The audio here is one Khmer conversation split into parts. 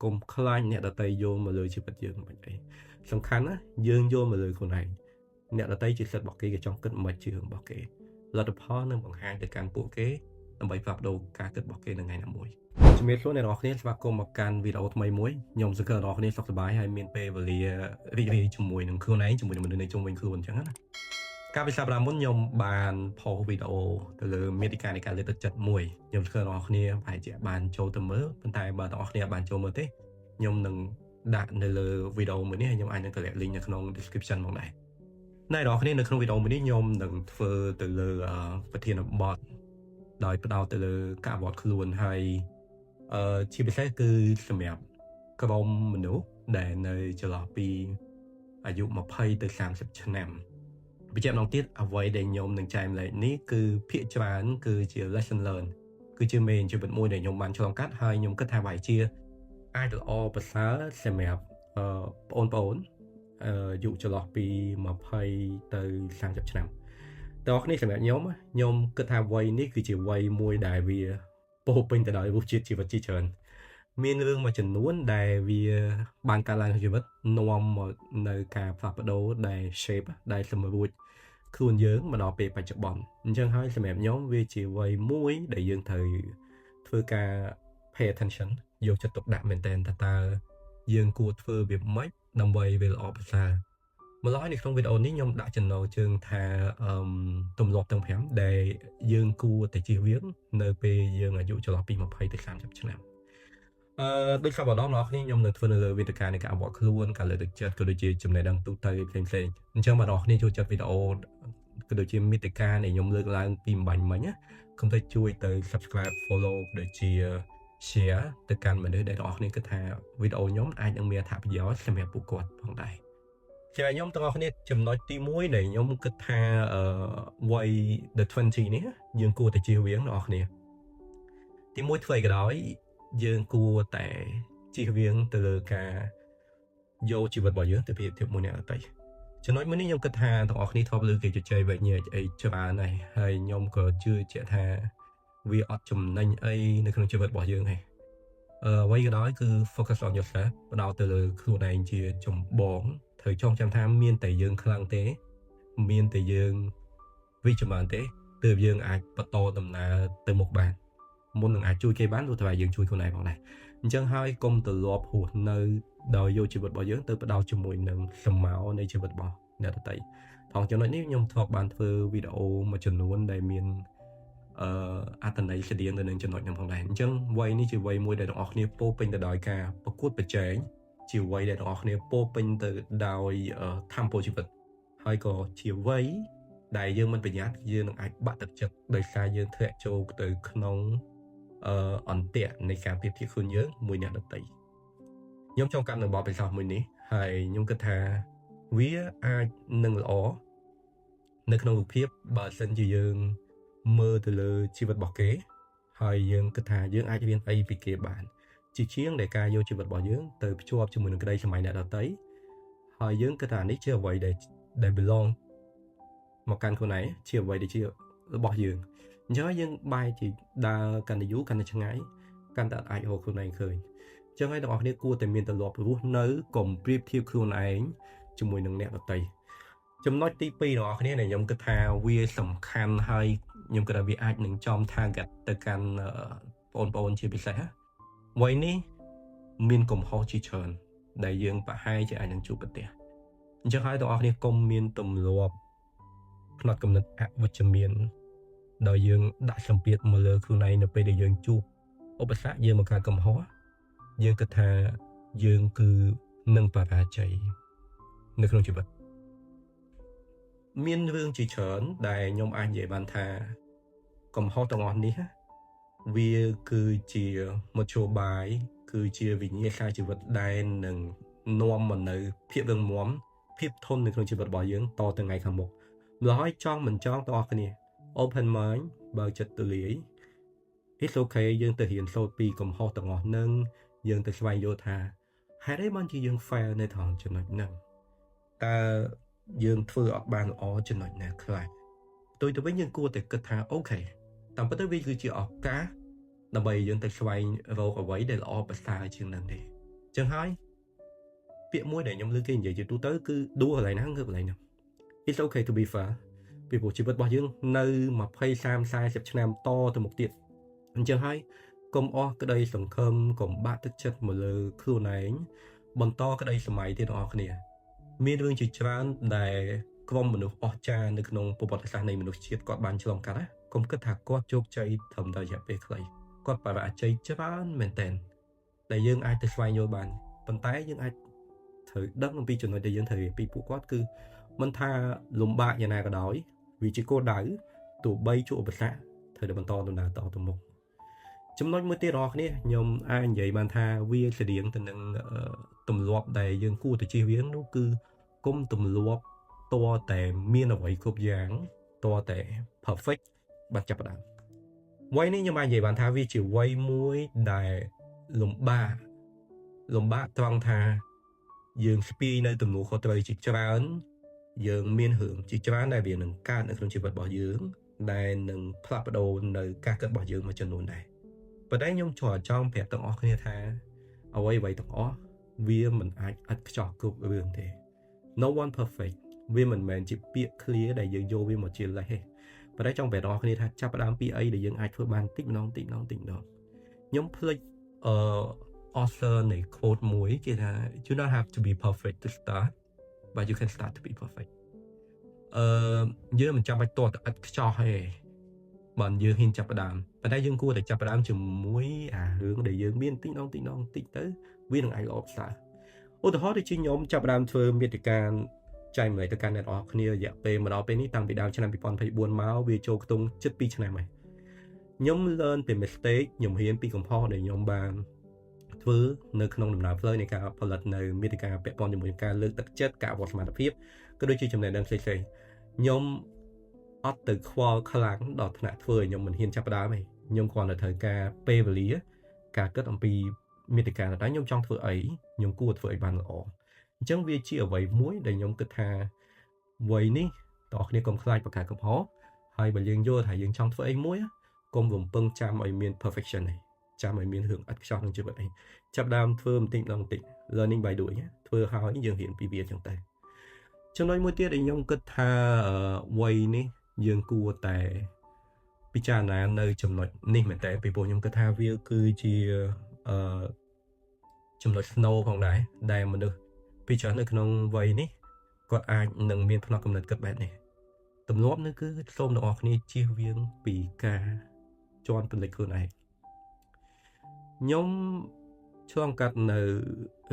កុំខ្លាចអ្នកដតីយកមកលើជីវិតយើងមិនអីសំខាន់ណាយើងយកមកលើខ្លួនឯងអ្នកដតីជាសិទ្ធិរបស់គេចង់គិតមិនជឿរបស់គេលទ្ធផលនឹងបង្ហាញទៅកាន់ពួកគេដើម្បីផ្លាស់ប្ដូរការគិតរបស់គេនៅថ្ងៃណាមួយជំរាបសួរអ្នកនរគ្នាស្វាគមន៍មកកាន់វីដេអូថ្មីមួយខ្ញុំសង្ឃឹមអ្នកនរគ្នាសុខសប្បាយហើយមានពេលវេលារីករាយជាមួយនឹងខ្លួនឯងជាមួយនឹងមនុស្សនៅជុំវិញខ្លួនអញ្ចឹងណាកាលពីសប្តាហ៍មុនខ្ញុំបានផុសវីដេអូទៅលើមេតិកានៃការលើកទឹកចិត្តមួយខ្ញុំសង្ឃឹមអ្នកនរគ្នាប្រហែលជាបានចូលទៅមើលប៉ុន្តែបើអ្នកនរគ្នាបានចូលមើលទេខ្ញុំនឹងដាក់នៅលើវីដេអូមួយនេះហើយខ្ញុំអាចនឹងតម្លាក់ link នៅក្នុង description មកដែរអ្នកនរគ្នានៅក្នុងវីដេអូមួយនេះខ្ញុំនឹងធ្វើទៅលើប្រធានបទដោយផ្ដោតទៅលើការវត្តខ្លួនហើយជាពិសេសគឺសម្រាប់ក្រុមមនុស្សដែលនៅចន្លោះពីអាយុ20ទៅ30ឆ្នាំបញ្ជាក់ម្ដងទៀតអ្វីដែលខ្ញុំនឹងចែកម្លែកនេះគឺភាគច្រើនគឺជា lesson learn គឺជាមេរៀនជីវិតមួយដែលខ្ញុំបានឆ្លងកាត់ហើយខ្ញុំគិតថាវាជាអាចល្អប្រសើរសម្រាប់បងប្អូនអាយុចន្លោះពី20ទៅ30ឆ្នាំតើអ្នកសម្រាប់ខ្ញុំគិតថាវ័យនេះគឺជាវ័យមួយដែលវាពោពេញទៅដោយរសជាតិជីវិតជាច្រើនមានរឿងមួយចំនួនដែលវាបានកើតឡើងក្នុងជីវិតនាំមកនៅការផ្លាស់ប្ដូរដែល shape ដែលសម្រួចខ្លួនយើងមកដល់ពេលបច្ចុប្បន្នអញ្ចឹងហើយសម្រាប់ខ្ញុំវាជាវ័យមួយដែលយើងត្រូវធ្វើការ pay attention យកចិត្តទុកដាក់មែនទែនតើយើងគួរធ្វើវាម៉េចដើម្បីវាល្អប្រសើរម្ល៉េះនៅក្នុងវីដេអូនេះខ្ញុំដាក់ចំណងជើងថាទម្លាប់ទាំង5ដែលយើងគួរតែជៀសវាងនៅពេលយើងអាយុចន្លោះពី20ទៅ30ឆ្នាំដូចសពម្ដងអ្នកគ្នាខ្ញុំនឹងធ្វើនៅលើវេទិកានៃការវត្តខ្លួនការលើកទឹកចិត្តក៏ដូចជាចំណេះដឹងទូទៅផ្សេងៗអញ្ចឹងបើអ្នកគ្នាចូលចិត្តវីដេអូក៏ដូចជាមេតិកាដែលខ្ញុំលើកឡើងពីម្បាញ់មិញណាកុំភ្លេចជួយទៅ subscribe follow ដូចជា share ទៅកាន់មនុស្សដែលអ្នកគ្នាគិតថាវីដេអូខ្ញុំអាចនឹងមានអត្ថប្រយោជន៍សម្រាប់ពួកគាត់ផងដែរជាខ្ញុំទាំងអស់គ្នាចំណុចទី1ដែលខ្ញុំគិតថាវ័យ the 20នេះយើងគួរតែជៀសវាងអ្នកនរគ្នាទី1ធ្វើអីក៏ដោយយើងគួរតែជៀសវាងទៅលើការយកជីវិតរបស់យើងទៅប្រៀបធៀបមួយអ្នកដទៃចំណុចមួយនេះខ្ញុំគិតថាទាំងអស់គ្នាធ្លាប់ឮគេជជែកវែកញែកអីច្រើនហើយខ្ញុំក៏ជឿជាក់ថាវាអត់ចំណេញអីនៅក្នុងជីវិតរបស់យើងទេអ្វីក៏ដោយគឺ focus on yourself ផ្ដោតទៅលើខ្លួនឯងជាចម្បងត្រូវចងចាំថាមានតែយើងខ្លាំងទេមានតែយើងវិជ្ជមានទេទើបយើងអាចបន្តដំណើរទៅមុខបានមុននឹងអាចជួយគេបានទោះតែយើងជួយខ្លួនឯងផងដែរអញ្ចឹងហើយកុំទលាប់ហួសនៅដោយយកជីវិតរបស់យើងទៅផ្ដោតជាមួយនឹងសម្ោនៃជីវិតរបស់អ្នកដទៃថងចំណុចនេះខ្ញុំធ្លាប់បានធ្វើវីដេអូមួយចំនួនដែលមានអត្ថន័យស្តៀងទៅនឹងចំណុចហ្នឹងផងដែរអញ្ចឹងវ័យនេះជាវ័យមួយដែលទាំងអស់គ្នាពោពេញទៅដោយការប្រកួតប្រជែងជាវ័យដែលទាំងអស់គ្នាពោពេញទៅដោយធម៌ពលជីវិតហើយក៏ជាវ័យដែលយើងមិនប្រយ័ត្នយើងនឹងអាចបាក់ទឹកចិត្តដោយសារយើងធ្លាក់ចូលទៅក្នុងអន្ទាក់នៃការប្រៀបធៀបខ្លួនយើងមួយអ្នកដទៃខ្ញុំចង់កាត់នៅបទពិសោធន៍មួយនេះហើយខ្ញុំគិតថាវាអាចនឹងល្អនៅក្នុងរូបភាពបើសិនជាយើងមើលទៅលើជីវិតរបស់គេហើយយើងគិតថាយើងអាចរៀនអីពីគេបានជាជាងដែលការយកជីវិតរបស់យើងទៅភ្ជាប់ជាមួយនឹងក្តីសម័យអ្នកដទៃហើយយើងគិតថានេះជាអ្វីដែល belong មកកាន់ខ្លួនឯងជាអ្វីដែលជារបស់យើងអញ្ចឹងយើងបែរជាដើរកាន់តែយូរកាន់តែឆ្ងាយកាន់តែអាចរកខ្លួនឯងឃើញអញ្ចឹងហើយទាំងអស់គ្នាគួរតែមានទម្លាប់រស់នៅកុំប្រៀបធៀបខ្លួនឯងជាមួយនឹងអ្នកដទៃចំណុចទី2ទាំងអស់គ្នាដែលខ្ញុំគិតថាវាសំខាន់ហើយខ្ញុំគិតថាវាអាចនឹងចំ target ទៅកាន់បងប្អូនជាពិសេសវ័យនេះមានកំហុសជាច្រើនដែលយើងប្រហែលជាអាចនឹងជួបប្រទះអញ្ចឹងហើយទាំងអស់គ្នាកុំមានទម្លាប់ផ្នត់គំនិតអវិជ្ជមានដោយយើងដាក់សម្ពាធមកលើខ្លួនឯងនៅពេលដែលយើងជួបឧបសគ្គយើងមកកើតកំហុសយើងគិតថាយើងគឺនឹងបរាជ័យនៅក្នុងជីវិតមានរឿងជាច្រើនដែលខ្ញុំអាចនិយាយបានថាកំហុសទាំងអស់នេះវាគឺជាមធ្យោបាយគឺជាវិញ្ញាសាជីវិតដែលនឹងនាំមកនៅភាពរឹងមាំភាពធន់នៅក្នុងជីវិតរបស់យើងតទៅថ្ងៃខាងមុខម្ល៉េះហើយចង់មិនចង់ទាំងអស់គ្នា open mind បើចិត្តទូលាយ it's okay យើងទៅរៀនសូត្រពីកំហុសទាំងអស់ហ្នឹងយើងទៅស្វែងយល់ថាហេតុអីបានជាយើង fail នៅត្រង់ចំណុចហ្នឹងតើយើងធ្វើអត់បានល្អចំណុចណាខ្លះផ្ទុយទៅវិញយើងគួរតែគិតថាអូខេតាមពិតទៅវាគឺជាឱកាសដើម្បីយើងទៅស្វែងរកអ្វីដែលល្អប្រសើរជាងហ្នឹងទេ ចឹងហើយពាក្យមួយដែលខ្ញុំលើកគេនិយាយជាទូទៅគឺ do កន្លែងណាគឺកន្លែងហ្នឹង It's okay to be fair ពីព្រោះជីវិតរបស់យើងនៅ20 30 40ឆ្នាំតទៅមុខទៀតអញ្ចឹងហើយកុំអស់ក្តីសង្ឃឹមកុំបាក់ទឹកចិត្តមកលើខ្លួនឯងបន្តក្តីសម័យទៀតបងប្អូនគ្នាមានរឿងជាច្រើនដែលក្រុមមនុស្សអស្ចារ្យនៅក្នុងប្រវត្តិសាស្ត្រនៃមនុស្សជាតិគាត់បានឆ្លងកាត់ណាកុំគិតថាគាត់ជោគជ័យត្រឹមតែរយៈពេលខ្លីគាត់បរាជ័យច្រើនមែនទែនដែលយើងអាចទៅស្វែងយល់បានប៉ុន្តែយើងអាចត្រូវដឹងអំពីចំណុចដែលយើងត្រូវរៀនពីពួកគាត់គឺមិនថាលំបាកយ៉ាងណាក៏ដោយវាជាគោលដៅទោះបីជួបឧបសគ្គត្រូវតែបន្តដំណើរតទៅមុខចំណុចមួយទៀតរបស់គ្នាខ្ញុំអាចនិយាយបានថាវាស្តៀងទៅនឹងទម្លាប់ដែលយើងគួរតែជៀសវាងនោះគឺគុំទម្លាប់តរតែមានអ្វីគ្រប់យ៉ាងតរតែ perfect បាត់ចាប់ផ្ដើមវ័យនេះខ្ញុំអាចនិយាយបានថាវាជាវ័យមួយដែលលំបាកត្រង់ថាយើងស្ពាយនៅទំនួលខុសត្រូវជាច្រើនយើងមានរឿងជាច្រើនដែលវានឹងកើតនៅក្នុងជីវិតរបស់យើងដែលនឹងផ្លាស់ប្ដូរនៅការគិតរបស់យើងមួយចំនួនដែរប៉ុន្តែខ្ញុំចង់ប្រាប់ទាំងអស់គ្នាថាអ្វីទាំងអស់វាមិនអាចឥតខ្ចោះគ្រប់រឿងទេ No one perfect វាមិនមែនជាពាក្យ clear ដែលយើងយកវាមកជាលេសទេប៉ុន្តែចង់ប្រាប់ទាំងអស់គ្នាថាចាប់ផ្ដើមពីអីដែលយើងអាចធ្វើបានតិចម្ដងខ្ញុំភ្លេចauthor នៃ quote មួយគេថា you don't have to be perfect to start but you can start to be perfect យើងមិនចាំបាច់តតែឥតខ្ចោះទេបើយើងហ៊ានចាប់ផ្ដើមប៉ុន្តែយើងគួរតែចាប់ផ្ដើមជាមួយរឿងដែលយើងមានតិចទៅវានឹងអាចល្អប្រសើរឧទាហរណ៍ដូចជាខ្ញុំចាប់ផ្ដើមធ្វើមាតិកាចែកម្លែកទៅកាន់អ្នកនរគ្នារយៈពេលមកដល់ពេលនេះតាំងពីដើមឆ្នាំ2024មកវាចូលខ្ទង់ជិត2ឆ្នាំហើយខ្ញុំ learn ពី mistake ខ្ញុំរៀនពីកំហុសដែលខ្ញុំបានធ្វើនៅក្នុងដំណើរផ្លូវនៃការផលិតនៅមាតិកាពាក់ព័ន្ធជាមួយការលើកទឹកចិត្តការអភិវឌ្ឍសមត្ថភាពក៏ដូចជាចំណេះដឹងផ្សេងៗខ្ញុំអត់ទៅខ្វល់ខ្លាំងដល់ថ្នាក់ធ្វើឲ្យខ្ញុំមិនហ៊ានចាប់ផ្ដើមទេខ្ញុំគ្រាន់តែត្រូវការពេលវេលាការគិតអំពីមាតិកាតែខ្ញុំចង់ធ្វើអីខ្ញុំគួរធ្វើឲ្យបានល្អអញ្ចឹងវាជាអ្វីមួយដែលខ្ញុំគិតថាវ័យនេះតើគ្នាកុំខ្លាចបង្កើតកំហុសហើយបើយើងយល់ថាយើងចង់ធ្វើអីមួយកុំរំពឹងចាំឲ្យមាន perfection ទេចាំឲ្យមានរឿងឥតខ្ចោះក្នុងជីវិតអីចាប់ដើមធ្វើបន្តិច learning by doing ធ្វើហើយយើងរៀនពីវាអញ្ចឹងទៅចំណុចមួយទៀតដែលខ្ញុំគិតថាវ័យនេះយើងគួរតែពិចារណានៅចំណុចនេះមែនតើពីព្រោះខ្ញុំគិតថាវាគឺជាចំណុច snow ផងដែរដែលមនុស្សពីច្រើននៅក្នុងវ័យនេះគាត់អាចនឹងមានផ្នត់គំនិតគិតបែបនេះទម្លាប់នោះគឺសូមទាំងអស់គ្នាជៀសវាងពីការជន់ពន្លិចខ្លួនឯងខ្ញុំឆ្លងកាត់នៅ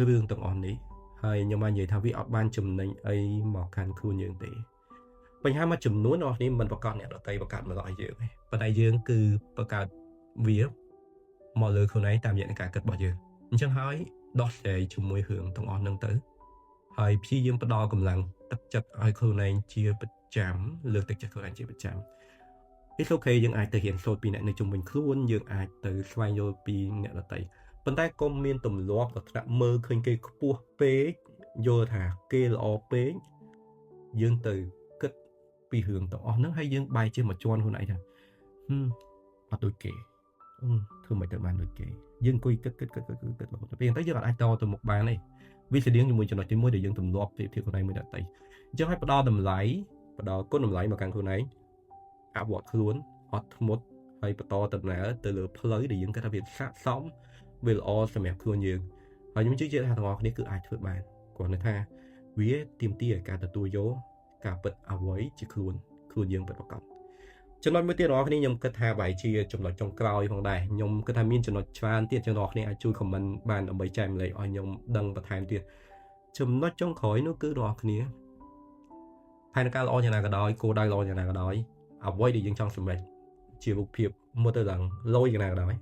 រឿងទាំងអស់នេះហើយខ្ញុំបាននិយាយថាវាអត់បានចំណេញអីមកកាន់ខ្លួនយើងទេបញ្ហាមួយចំនួនរបស់នេះមិនប្រកាសអ្នកដទៃបង្កើតមកដល់យើងទេប៉ុន្តែយើងគឺបង្កើតវាមកលើខ្លួនឯងតាមរយៈការគិតរបស់យើងអញ្ចឹងហើយដោះស្រាយជាមួយរឿងទាំងអស់ហ្នឹងទៅហើយព្យាយាមផ្ដល់កម្លាំងទឹកចិត្តឲ្យខ្លួនឯងជាប្រចាំលើកទឹកចិត្តខ្លួនឯងជាប្រចាំ It's okay យើងអាចទៅរៀនសូត្រពីអ្នកនៅជុំវិញខ្លួនយើងអាចទៅស្វែងយល់ពីអ្នកដទៃប៉ុន្តែកុំមានទម្លាប់ដល់ថ្នាក់មើលឃើញគេខ្ពស់ពេកយល់ថាគេល្អពេកយើងទៅគិតពីរឿងទាំងអស់ហ្នឹងហើយយើងបែរជាមកជន់ខ្លួនឯងថាអត់ដូចគេធ្វើមិនទៅបានដូចគេយើងអង្គុយគិតរហូតដល់ពេលទៅយើងអាចតទៅមុខបានទេវាស្តៀងជាមួយចំណុចទី1ដែលយើងទម្លាប់ប្រៀបធៀបខ្លួនឯងមួយដទៃអញ្ចឹងឲ្យផ្ដល់តម្លៃផ្ដល់គុណតម្លៃមកកាន់ខ្លួនឯងអភិវឌ្ឍខ្លួនអត់ធ្មត់ហើយបន្តដំណើរទៅលើផ្លូវដែលយើងគិតថាវាស័ក្តិសមវាល្អសម្រាប់ខ្លួនយើងហើយខ្ញុំជឿជាក់ថាទាំងអស់គ្នាគឺអាចធ្វើបានគ្រាន់តែថាវាទាមទារឲ្យការទទួលយកការពិតអ្វីជាខ្លួនយើងពិតប្រាកដចំណុចមួយទៀតរបស់គ្នាខ្ញុំគិតថាបែរជាចំណុចចុងក្រោយផងដែរខ្ញុំគិតថាមានចំណុចច្រើនទៀតចឹងបងប្អូនអាចជួយ comment បានដើម្បីចែកម្លែកឲ្យខ្ញុំដឹងបន្ថែមទៀតចំណុចចុងក្រោយនោះគឺបងប្អូនគ្នាផែនការល្អយ៉ាងណាក៏ដោយគោលដៅល្អយ៉ាងណាក៏ដោយអ្វីដែលយើងចង់សម្រេចជារូបភាពមកទៅឡើងលយយ៉ាងណាក៏ដោយ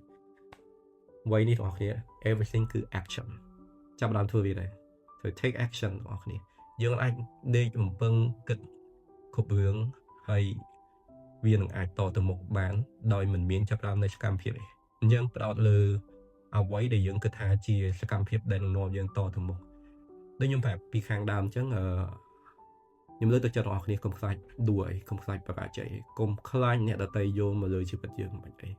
អ្វីនេះបងប្អូនគ្នា everything គឺ action ចាប់ផ្ដើមធ្វើវាដែរត្រូវ take action បងប្អូនគ្នាយើងអាចដេកបំពឹងគិតគ្រប់រឿងហើយវានឹងអាចតទៅមុខបានដោយមិនមានចាប់ផ្ដើមនៃសកម្មភាពទេអញ្ចឹងផ្ដោតលើអ្វីដែលយើងគិតថាជាសកម្មភាពដែលនឹងនាំយើងតទៅមុខដូចខ្ញុំប្រាប់ពីខាងដើមអញ្ចឹងខ្ញុំលើកទឹកចិត្តបងប្អូនគ្នាកុំខ្លាចដួលអីកុំខ្លាចបរាជ័យកុំខ្លាចអ្នកដទៃយកមកលើជីវិតយើងមិនអី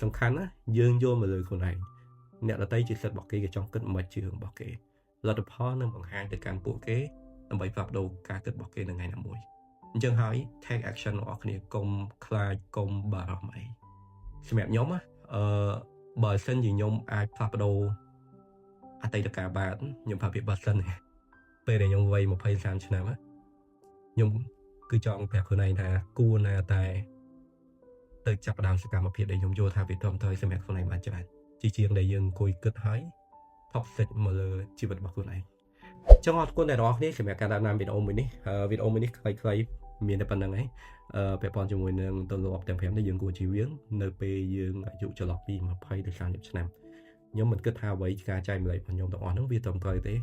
សំខាន់ណាយើងយកមកលើខ្លួនឯង អ្នកដតីជាសិទ្ធិរបស់គេចង់គិតមិនជឿរបស់គេលទ្ធផលនឹងបង្ហាញទៅកាន់ពួកគេដើម្បីផ្លាស់ប្ដូរការគិតរបស់គេនៅថ្ងៃណាមួយអញ្ចឹងហើយ take action របស់គ្នាកុំខ្លាចកុំបារម្ភអីសម្រាប់ខ្ញុំបើសិនជាខ្ញុំអាចផ្លាស់ប្ដូរអតីតកាលបានខ្ញុំប្រាប់ពីបើសិនពេលដែលខ្ញុំវ័យ20-30ឆ្នាំខ្ញុំគឺចង់ប្រាប់ខ្លួនឯងថាគួរណាតែទៅចាប់ផ្ដើមសកម្មភាពដែលខ្ញុំយល់ថាវាត្រឹមត្រូវសម្រាប់ខ្លួនឯងបានច្រើនជាជាងដែលយើងអង្គុយគិតហើយ toxic មកលើជីវិតរបស់ខ្លួនឯងចង់អរគុណអ្នកនរគ្នាសម្រាប់ការតាមដានវីដេអូមួយនេះខ្លីៗមានតែប៉ុណ្្នឹងឯងពាក់ព័ន្ធជាមួយនឹងទម្លាប់ទាំង5នេះយើងគួរជៀសវាងនៅពេលយើងអាយុចន្លោះពី20ទៅ30ឆ្នាំខ្ញុំមិនគិតថាអ្វីការចែកម្លែករបស់ខ្ញុំទាំងអស់ហ្នឹងវាត្រឹមត្រូវទេ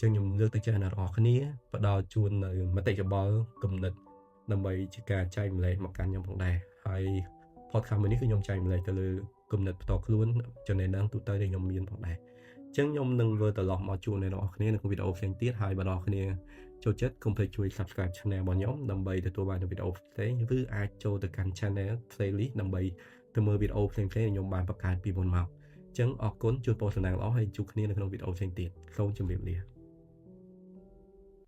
ចឹងខ្ញុំលើកទឹកចិត្តអ្នកនរគ្នាផ្ដល់ជូននៅមតិយោបល់គំនិតដើម្បីជាការចែកម្លែកមកកាន់ខ្ញុំផងដែរហើយ podcast មួយនេះគឺខ្ញុំចែកម្លែកទៅលើគំនិតផ្ទាល់ខ្លួនចំណេះដឹងទូទៅដែលខ្ញុំមានផងដែរចឹងខ្ញុំនឹងវិលត្រឡប់មកជួបអ្នកនរគ្នានៅក្នុងវីដេអូផ្សេងទៀតហើយបើអ្នកនរគ្នាចូលចិត្តកុំភ្លេចជួយ subscribe channel របស់ខ្ញុំដើម្បីទទួលបានវីដេអូផ្សេងឬអាចចូលទៅកាន់ channel playlist ដើម្បីទៅមើលវីដេអូផ្សេងៗដែលខ្ញុំបានបង្កើតពីមុនមកចឹងអរគុណជួបពរសំណាងល្អហើយជួបគ្នានៅក្នុងវីដេអូផ្សេងទៀតសូមជម្រាបលា